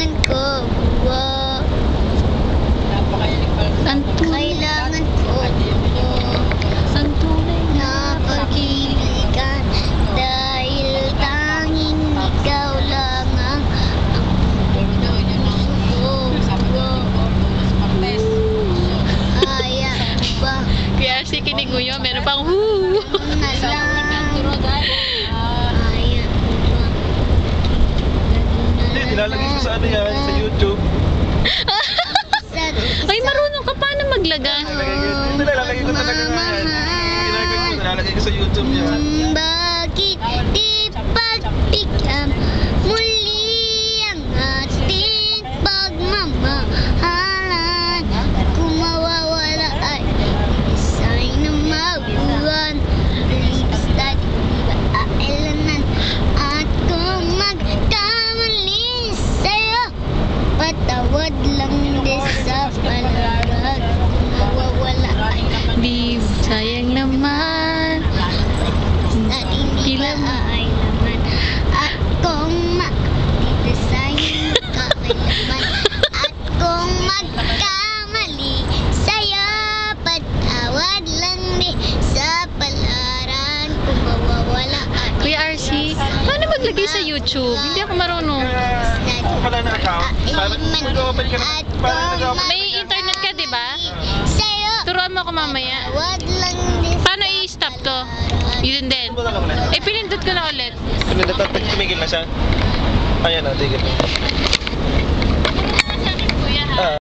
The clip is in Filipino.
kailangan ko buwa. Ang kailangan ko ang tunay na pag-ibig dahil tanging ikaw lang ang kaya ba Kaya si Kininguyo, meron pang woo! Hindi, nilalagay ko sa ano yan, sa YouTube. Ay, marunong ka paano maglagay? Nilalagay ko talaga yan. Nilalagay ko sa YouTube yan. Bakit di pagbigyan muli ang ating pagmamahalan? Kung mawawala ay isa'y na mabuhan. Basta di ba ailanan? At kung magkamali sa'yo, patawad lang din sa palaran. Kung mawawala ay Di sayang naman. at hindi ba ay naman. At kung magdidesayang kakailaman. At kung magkamali sa'yo, patawad lang din sa palaran. Kung mawawala ay Kuya RC, paano maglagay sa YouTube? Hindi ako marunong. Kung wala na account, paano mag-open ka na? At Paano kung nag-open? May internet ka, di ba? sa'yo, Turuan mo ako mamaya. patawad lang din sa Paano i-stop to? Yun din. Ano lang ulit? Eh, pinindot ko na ulit. Tumigil na siya. Ayan na, tigil na.